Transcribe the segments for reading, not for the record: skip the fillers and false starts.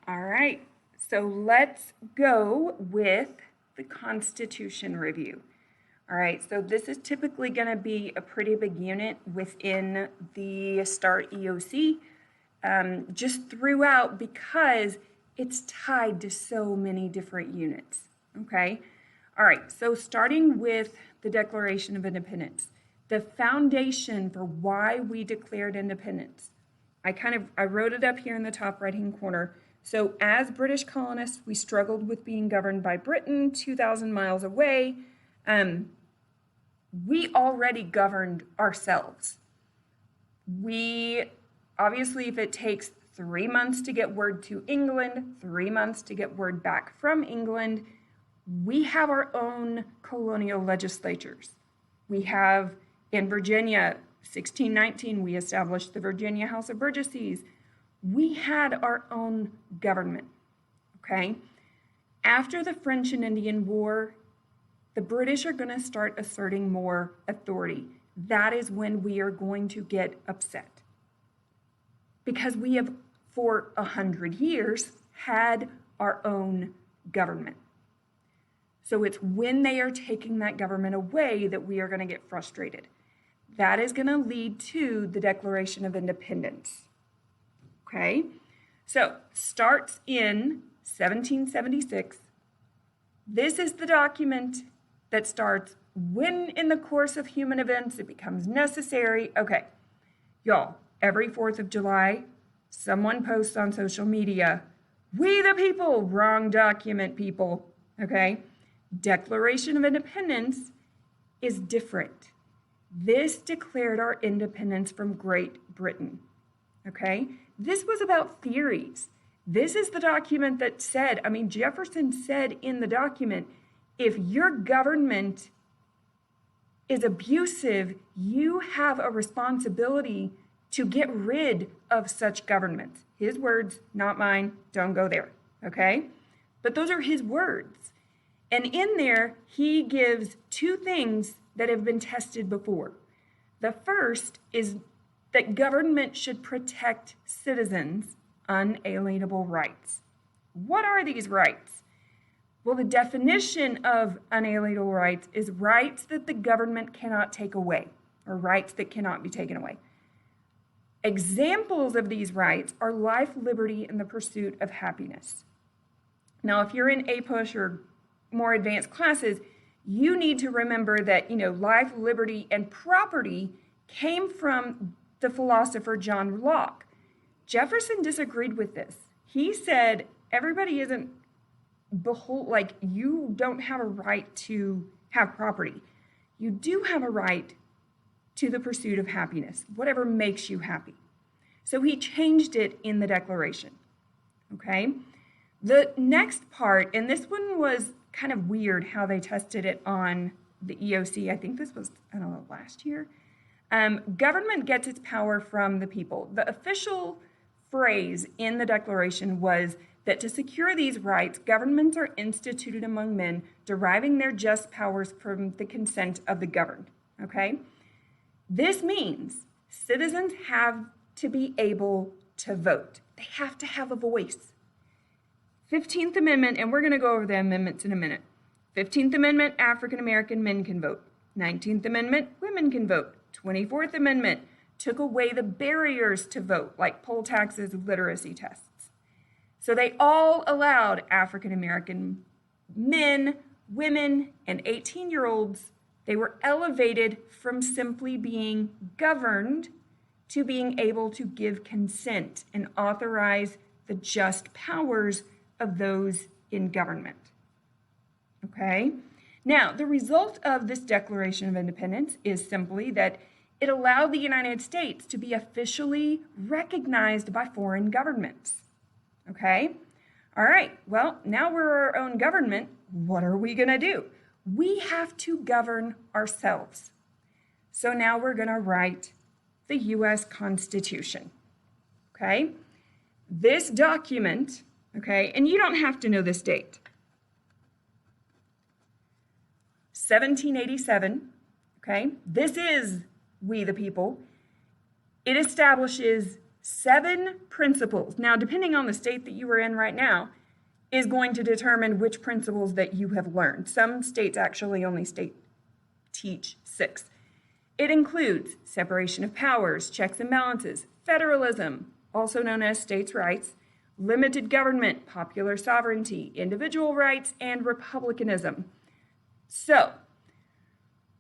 All right, so let's go with the Constitution review. All right, so this is typically going to be a pretty big unit within the START EOC, just throughout because it's tied to so many different units, okay? All right, so starting with the Declaration of Independence, the foundation for why we declared independence. I wrote it up here in the top right-hand corner. So as British colonists, we struggled with being governed by Britain 2,000 miles away. We already governed ourselves. We, obviously, if it takes 3 months to get word to England, 3 months to get word back from England, we have our own colonial legislatures. We have, in Virginia, 1619, we established the Virginia House of Burgesses. We had our own government, okay? After the French and Indian War, the British are going to start asserting more authority. That is when we are going to get upset. Because we have, for 100 years, had our own government. So it's when they are taking that government away that we are going to get frustrated. That is going to lead to the Declaration of Independence. Okay, so starts in 1776. This is the document that starts when in the course of human events it becomes necessary. Okay, y'all, every 4th of July, someone posts on social media, "We the people," wrong document, people, okay? Declaration of Independence is different. This declared our independence from Great Britain, okay? This was about theories. This is the document that said, Jefferson said in the document, if your government is abusive, you have a responsibility to get rid of such governments. His words, not mine, don't go there, okay? But those are his words. And in there, he gives 2 things that have been tested before. The first is that government should protect citizens' unalienable rights. What are these rights? Well, the definition of unalienable rights is rights that the government cannot take away, or rights that cannot be taken away. Examples of these rights are life, liberty, and the pursuit of happiness. Now, if you're in APUSH or more advanced classes, you need to remember that, life, liberty, and property came from the philosopher John Locke. Jefferson disagreed with this. He said, everybody isn't you don't have a right to have property. You do have a right to the pursuit of happiness, whatever makes you happy. So he changed it in the Declaration, okay? The next part, and this one was kind of weird how they tested it on the EOC. I think this was, last year. Government gets its power from the people. The official phrase in the Declaration was that to secure these rights, governments are instituted among men, deriving their just powers from the consent of the governed, okay? This means citizens have to be able to vote. They have to have a voice. 15th Amendment, and we're going to go over the amendments in a minute. 15th Amendment, African American men can vote. 19th Amendment, women can vote. 24th Amendment took away the barriers to vote, like poll taxes, literacy tests. So they all allowed African American men, women, and 18-year-olds. They were elevated from simply being governed to being able to give consent and authorize the just powers of those in government. Okay? Now, the result of this Declaration of Independence is simply that it allowed the United States to be officially recognized by foreign governments. Okay? All right, well, now we're our own government. What are we going to do? We have to govern ourselves. So now we're going to write the U.S. Constitution. Okay? This document, okay, and you don't have to know this date. 1787, okay? This is We the People. It establishes 7 principles. Now, depending on the state that you are in right now, is going to determine which principles that you have learned. Some states actually only teach 6. It includes separation of powers, checks and balances, federalism, also known as states' rights, limited government, popular sovereignty, individual rights, and republicanism. So,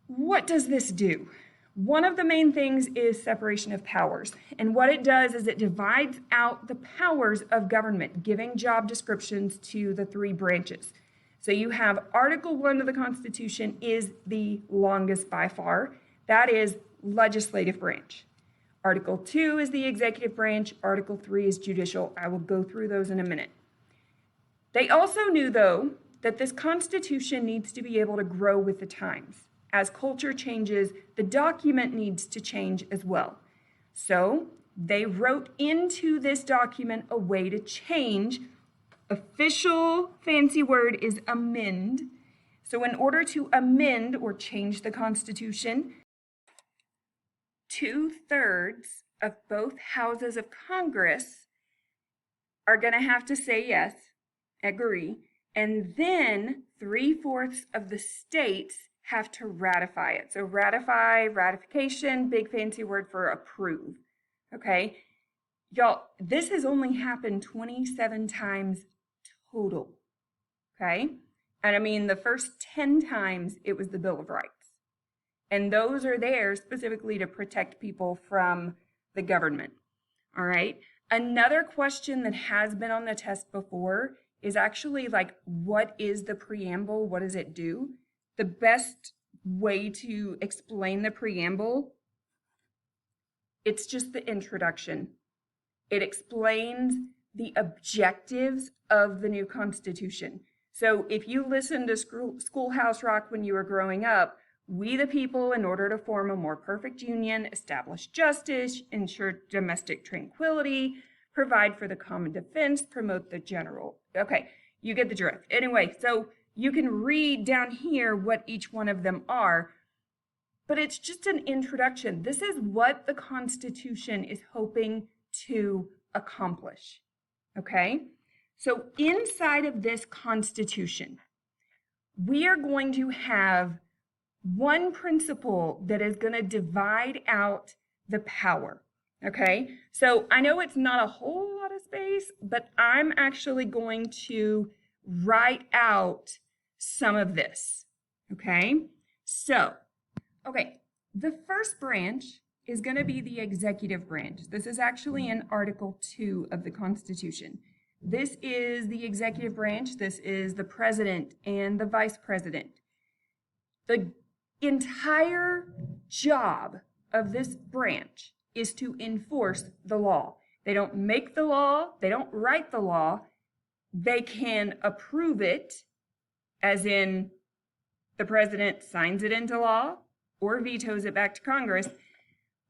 what does this do? One of the main things is separation of powers. And what it does is it divides out the powers of government, giving job descriptions to the 3 branches. So you have Article 1 of the Constitution is the longest by far. That is legislative branch. Article 2 is the executive branch. Article 3 is judicial. I will go through those in a minute. They also knew, though, that this Constitution needs to be able to grow with the times. As culture changes, the document needs to change as well. So they wrote into this document a way to change. Official fancy word is amend. So in order to amend or change the Constitution, 2/3 of both houses of Congress are going to have to say yes, agree, and then 3/4 of the states have to ratify it. So ratify, ratification, big fancy word for approve. Okay? Y'all, this has only happened 27 times total. Okay? And I mean, the first 10 times it was the Bill of Rights. And those are there specifically to protect people from the government. All right? Another question that has been on the test before is actually like, what is the preamble? What does it do? The best way to explain the preamble, it's just the introduction. It explains the objectives of the new Constitution. So if you listen to Schoolhouse Rock when you were growing up, we the people, in order to form a more perfect union, establish justice, ensure domestic tranquility, provide for the common defense, promote the general. Okay, you get the drift. Anyway, so you can read down here what each one of them are, but it's just an introduction. This is what the Constitution is hoping to accomplish, okay? So inside of this Constitution, we are going to have one principle that is going to divide out the power, okay? So I know it's not a whole lot of space, but I'm actually going to write out some of this, okay? So, okay, the first branch is going to be the executive branch. This is actually in Article 2 of the Constitution. This is the executive branch. This is the president and the vice president. The entire job of this branch is to enforce the law. They don't make the law. They don't write the law. They can approve it, as in the president signs it into law or vetoes it back to Congress,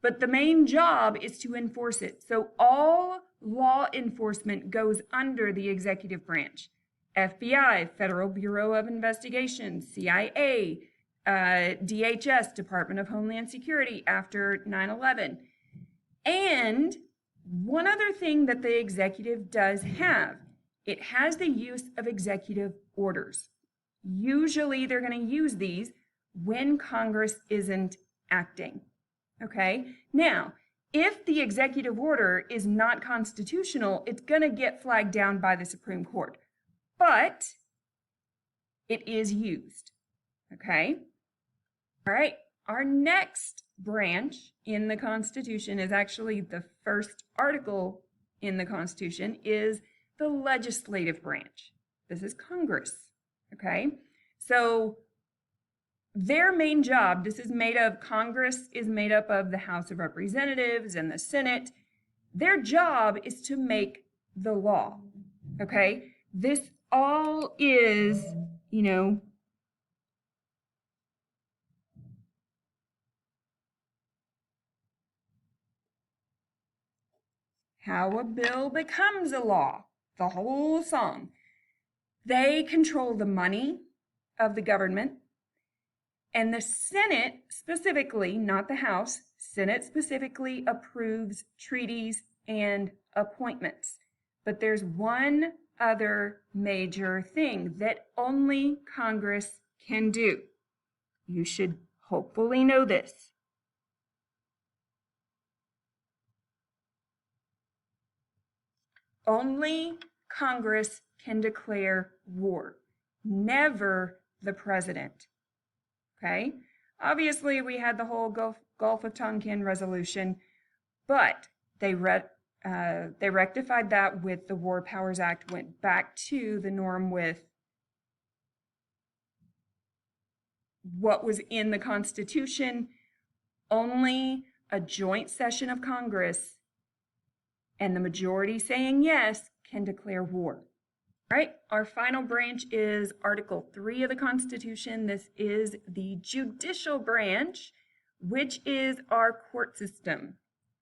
but the main job is to enforce it. So all law enforcement goes under the executive branch. FBI, Federal Bureau of Investigation, CIA, DHS, Department of Homeland Security after 9/11. And one other thing that the executive does have, it has the use of executive orders. Usually they're going to use these when Congress isn't acting, okay? Now, if the executive order is not constitutional, it's going to get flagged down by the Supreme Court, but it is used, okay? All right, our next branch in the Constitution is actually the first article in the Constitution, is the legislative branch. This is Congress, okay? So their main job, Congress is made up of the House of Representatives and the Senate. Their job is to make the law, okay? This all is, how a bill becomes a law, the whole song. They control the money of the government, and the Senate specifically, not the House, Senate specifically approves treaties and appointments. But there's one other major thing that only Congress can do. You should hopefully know this. Only Congress can declare war, never the president. Okay? Obviously, we had the whole Gulf of Tonkin resolution, but they rectified that with the War Powers Act, went back to the norm with what was in the Constitution. Only a joint session of Congress and the majority saying yes can declare war. All right, our final branch is Article 3 of the Constitution. This is the judicial branch, which is our court system.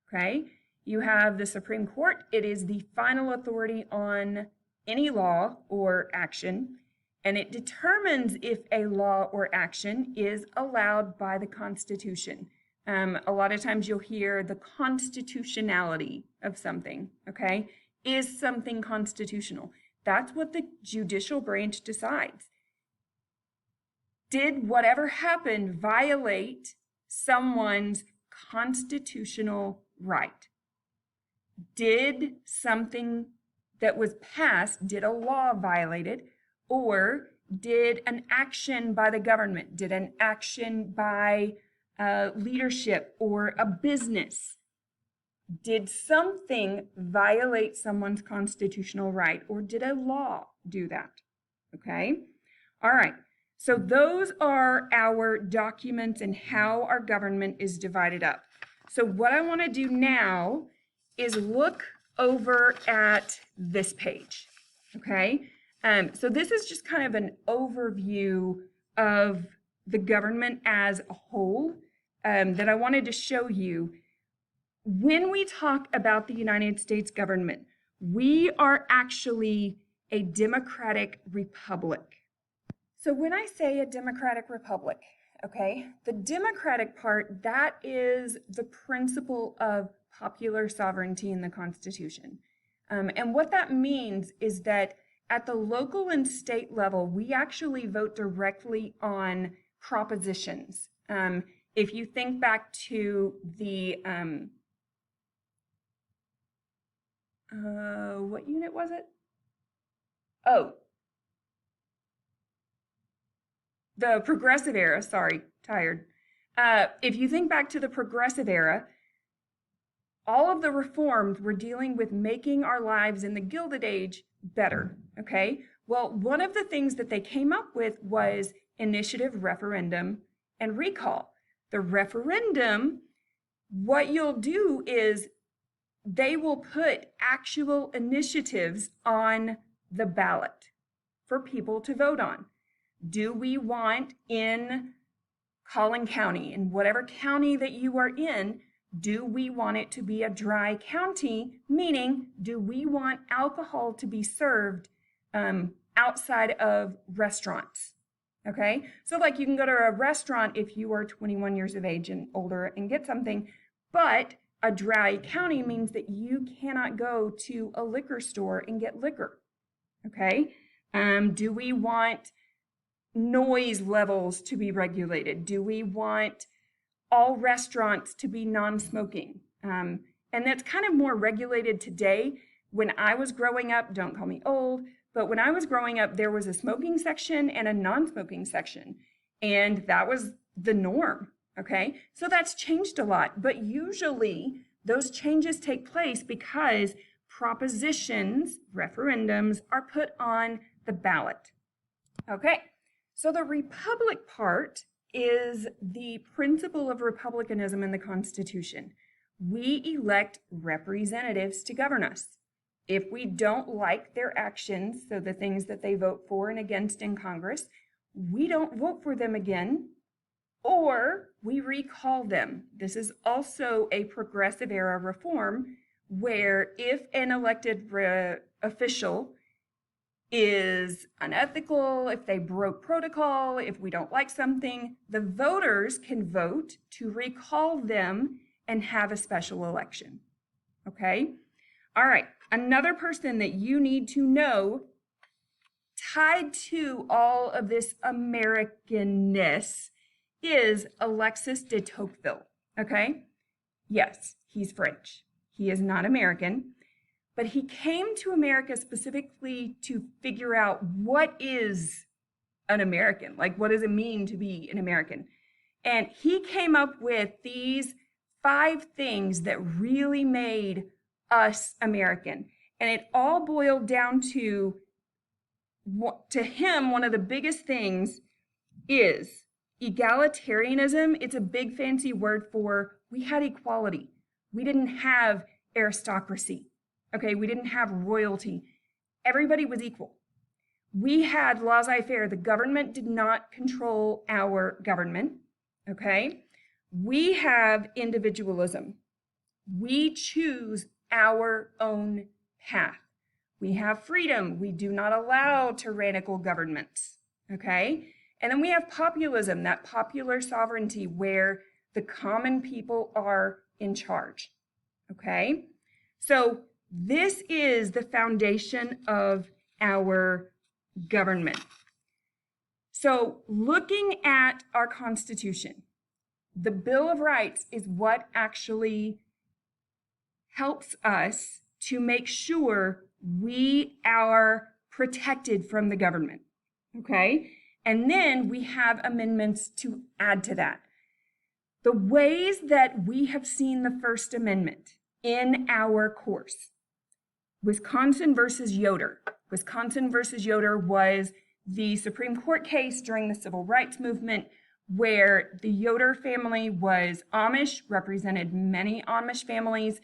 Okay, you have the Supreme Court. It is the final authority on any law or action, and it determines if a law or action is allowed by the Constitution. A lot of times you'll hear the constitutionality of something, okay? Is something constitutional? That's what the judicial branch decides. Did whatever happened violate someone's constitutional right? Did something that was passed, did a law violate it, or did an action by the government, did an action by leadership or a business, did something violate someone's constitutional right, or did a law do that? Okay? All right. So those are our documents and how our government is divided up. So what I want to do now is look over at this page. Okay? So this is just kind of an overview of the government as a whole that I wanted to show you. When we talk about the United States government, we are actually a democratic republic. So when I say a democratic republic, okay, the democratic part, that is the principle of popular sovereignty in the Constitution. And what that means is that at the local and state level, we actually vote directly on propositions. If you think back to the, what unit was it? Oh, the Progressive Era, sorry, tired. If you think back to the Progressive Era, all of the reforms were dealing with making our lives in the Gilded Age better, okay? Well, one of the things that they came up with was initiative, referendum, and recall. The referendum, what you'll do is they will put actual initiatives on the ballot for people to vote on. Do we want in Collin County, in whatever county that you are in, do we want it to be a dry county? Meaning, do we want alcohol to be served outside of restaurants? Okay, so like you can go to a restaurant if you are 21 years of age and older and get something, but a dry county means that you cannot go to a liquor store and get liquor. Okay, do we want noise levels to be regulated? Do we want all restaurants to be non-smoking? And that's kind of more regulated today. When I was growing up, don't call me old, but when I was growing up, there was a smoking section and a non-smoking section, and that was the norm, okay? So that's changed a lot, but usually those changes take place because propositions, referendums, are put on the ballot. Okay, so the republic part is the principle of republicanism in the Constitution. We elect representatives to govern us. If we don't like their actions, so the things that they vote for and against in Congress, we don't vote for them again, or we recall them. This is also a progressive era reform where if an elected official is unethical, if they broke protocol, if we don't like something, the voters can vote to recall them and have a special election. Okay? All right, another person that you need to know tied to all of this Americanness is Alexis de Tocqueville, okay? Yes, he's French. He is not American, but he came to America specifically to figure out what is an American, like what does it mean to be an American? And he came up with these 5 things that really made us American. And it all boiled down to him, one of the biggest things is egalitarianism. It's a big fancy word for we had equality. We didn't have aristocracy. Okay, we didn't have royalty. Everybody was equal. We had laissez-faire. The government did not control our government. Okay, we have individualism. We choose our own path. We have freedom. We do not allow tyrannical governments. Okay, and then we have populism, that popular sovereignty where the common people are in charge. Okay, so this is the foundation of our government. So looking at our Constitution, the Bill of Rights is what actually helps us to make sure we are protected from the government, okay? And then we have amendments to add to that. The ways that we have seen the First Amendment in our course, Wisconsin versus Yoder. Wisconsin versus Yoder was the Supreme Court case during the Civil Rights Movement where the Yoder family was Amish, represented many Amish families.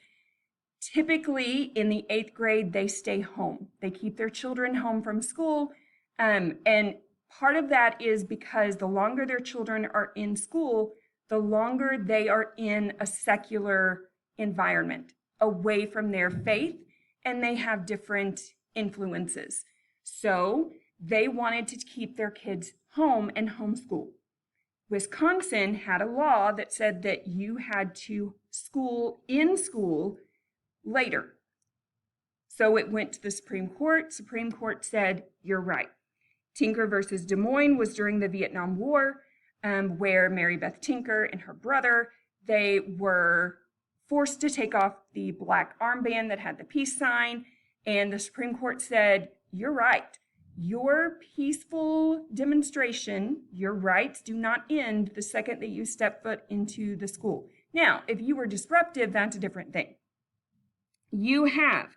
Typically in the 8th grade, they stay home. They keep their children home from school. And part of that is because the longer their children are in school, the longer they are in a secular environment, away from their faith, and they have different influences. So they wanted to keep their kids home and homeschool. Wisconsin had a law that said that you had to school later. So it went to the Supreme Court. Supreme Court said, you're right. Tinker versus Des Moines was during the Vietnam War, where Mary Beth Tinker and her brother, they were forced to take off the black armband that had the peace sign. And the Supreme Court said, you're right. Your peaceful demonstration, your rights do not end the second that you step foot into the school. Now, if you were disruptive, that's a different thing. You have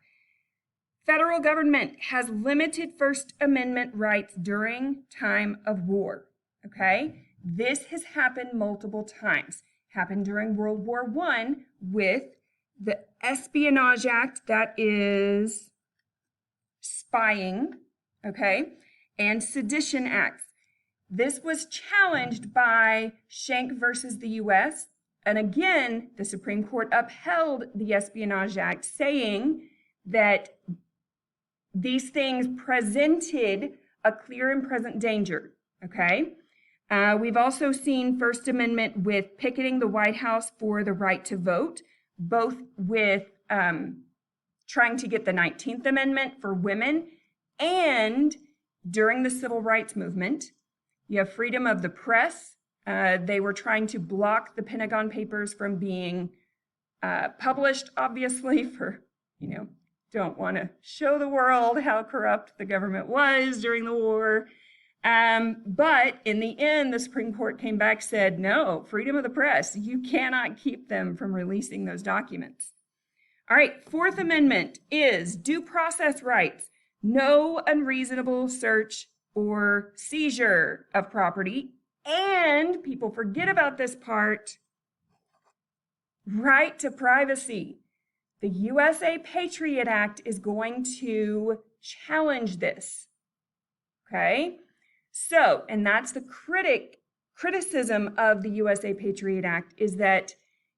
federal government has limited First Amendment rights during time of war, okay? This has happened multiple times. Happened during World War I with the Espionage Act, that is spying, okay, and Sedition Acts. This was challenged by Schenck versus the U.S., and again, the Supreme Court upheld the Espionage Act, saying that these things presented a clear and present danger, okay? We've also seen First Amendment with picketing the White House for the right to vote, both with trying to get the 19th Amendment for women and during the Civil Rights Movement. You have freedom of the press. They were trying to block the Pentagon Papers from being published, obviously, for, don't want to show the world how corrupt the government was during the war. But in the end, the Supreme Court came back, said, no, freedom of the press. You cannot keep them from releasing those documents. All right, Fourth Amendment is due process rights. No unreasonable search or seizure of property. And people forget about this part, right to privacy. The USA Patriot Act is going to challenge this, okay? So, and that's the criticism of the USA Patriot Act, is that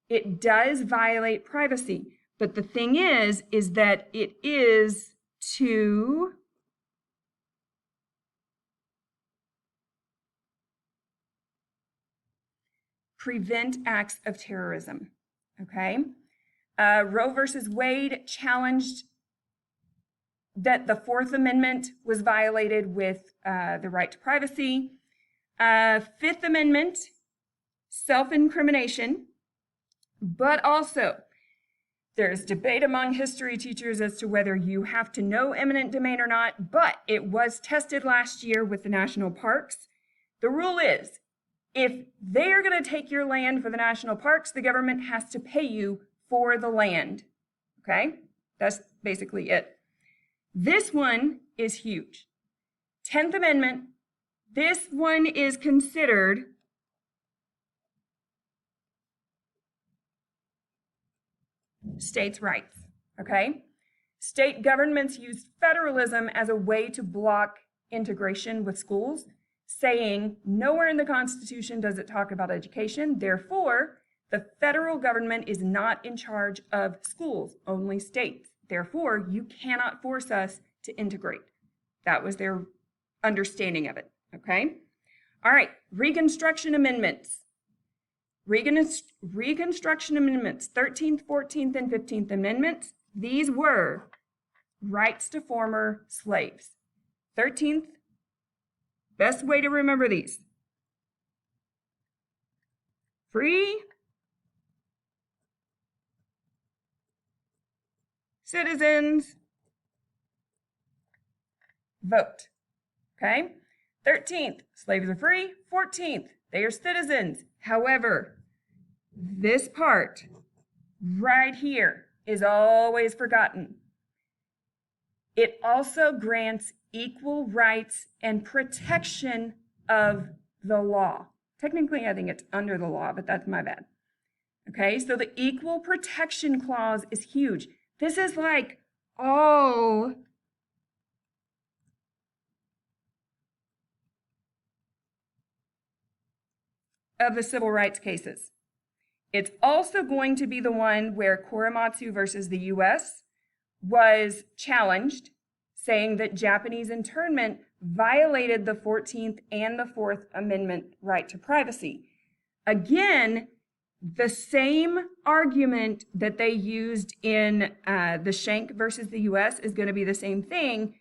it does violate privacy. But the thing is that it is to prevent acts of terrorism, okay? Roe versus Wade challenged that the Fourth Amendment was violated with the right to privacy. Fifth Amendment, self-incrimination, but also there's debate among history teachers as to whether you have to know eminent domain or not, but it was tested last year with the national parks. The rule is, if they are going to take your land for the national parks, the government has to pay you for the land. Okay? That's basically it. This one is huge. 10th Amendment, this one is considered states' rights, okay? State governments use federalism as a way to block integration with schools, saying nowhere in the Constitution does it talk about education. Therefore, the federal government is not in charge of schools, only states. Therefore, you cannot force us to integrate. That was their understanding of it, okay? All right, Reconstruction Amendments. Reconstruction Amendments, 13th, 14th, and 15th Amendments. These were rights to former slaves. 13th, best way to remember these. Free citizens vote. Okay? 13th, slaves are free. 14th, they are citizens. However, this part right here is always forgotten. It also grants equal rights and protection of the law. Technically, I think it's under the law, but that's my bad. Okay, so the equal protection clause is huge. This is like all of the civil rights cases. It's also going to be the one where Korematsu versus the US was challenged, saying that Japanese internment violated the 14th and the 4th Amendment right to privacy. Again, the same argument that they used in the Schenck versus the US is going to be the same thing,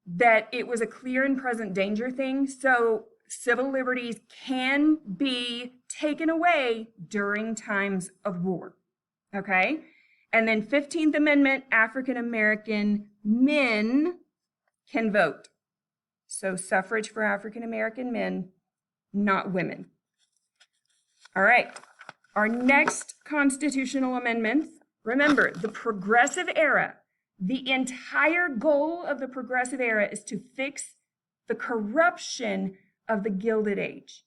that it was a clear and present danger thing. So civil liberties can be taken away during times of war, okay? And then 15th Amendment, African American men can vote. So suffrage for African American men, not women. All right, our next constitutional amendments. Remember, the Progressive Era, the entire goal of the Progressive Era is to fix the corruption of the Gilded Age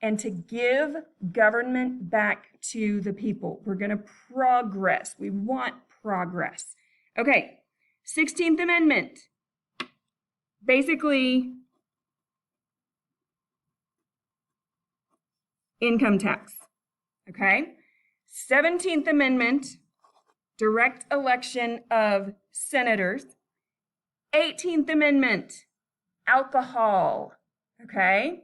and to give government back to the people. We're going to progress. We want progress. Okay, 16th Amendment. Basically, income tax. Okay, 17th Amendment, direct election of senators. 18th Amendment, alcohol. Okay,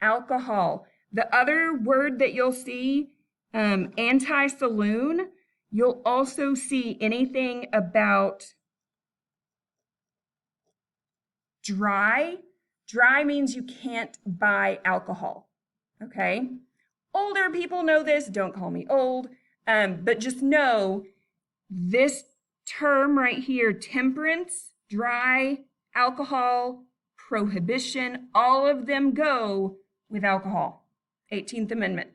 alcohol. The other word that you'll see, anti-saloon, you'll also see anything about dry. Dry means you can't buy alcohol. Okay, older people know this, don't call me old, but just know this term right here, temperance, dry, alcohol, prohibition, all of them go with alcohol. 18th Amendment.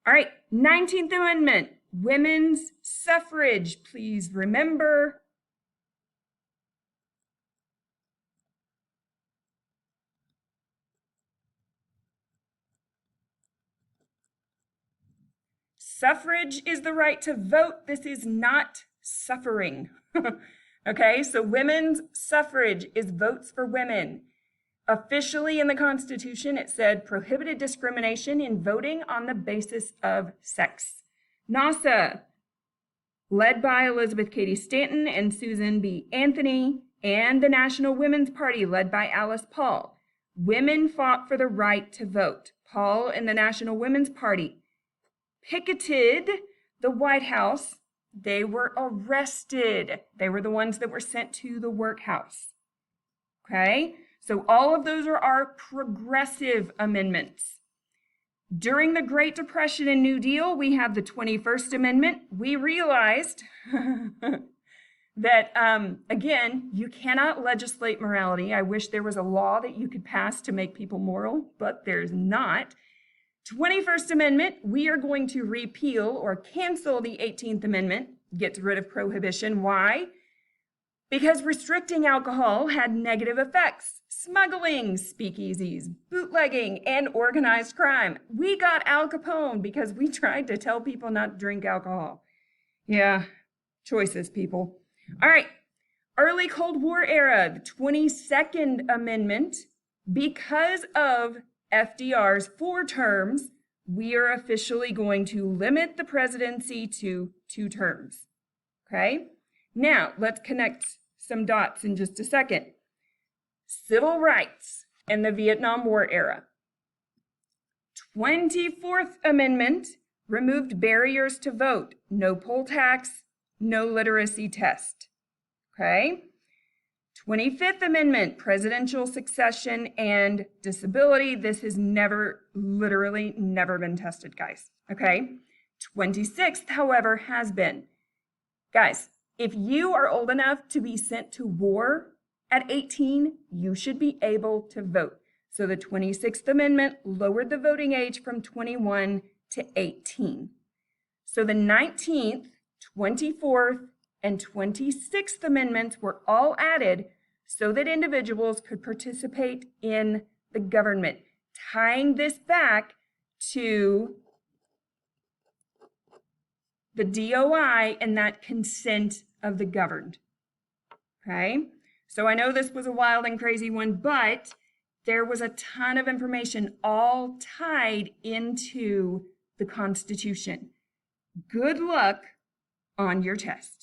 All right, 19th Amendment, women's suffrage. Please remember, suffrage is the right to vote. This is not suffering. Okay, so women's suffrage is votes for women. Officially in the Constitution, it said prohibited discrimination in voting on the basis of sex. NASA, led by Elizabeth Cady Stanton and Susan B. Anthony, and the National Women's Party, led by Alice Paul. Women fought for the right to vote. Paul and the National Women's Party picketed the White House, they were arrested. They were the ones that were sent to the workhouse. Okay, so all of those are our progressive amendments. During the Great Depression and New Deal, we have the 21st Amendment. We realized that, again, you cannot legislate morality. I wish there was a law that you could pass to make people moral, but there's not. 21st Amendment, we are going to repeal or cancel the 18th Amendment, get rid of prohibition. Why? Because restricting alcohol had negative effects. Smuggling, speakeasies, bootlegging, and organized crime. We got Al Capone because we tried to tell people not to drink alcohol. Yeah, choices, people. All right, early Cold War era, the 22nd Amendment. Because of FDR's 4 terms, we are officially going to limit the presidency to 2 terms. Okay? Now, let's connect some dots in just a second. Civil rights and the Vietnam War era. 24th Amendment removed barriers to vote. No poll tax, no literacy test. Okay? 25th Amendment, presidential succession and disability. This has literally never been tested, guys. Okay? 26th, however, has been. Guys, if you are old enough to be sent to war at 18, you should be able to vote. So the 26th Amendment lowered the voting age from 21 to 18. So the 19th, 24th, and 26th Amendments were all added so that individuals could participate in the government, tying this back to the DOI and that consent of the governed. Okay? So I know this was a wild and crazy one, but there was a ton of information all tied into the Constitution. Good luck on your test.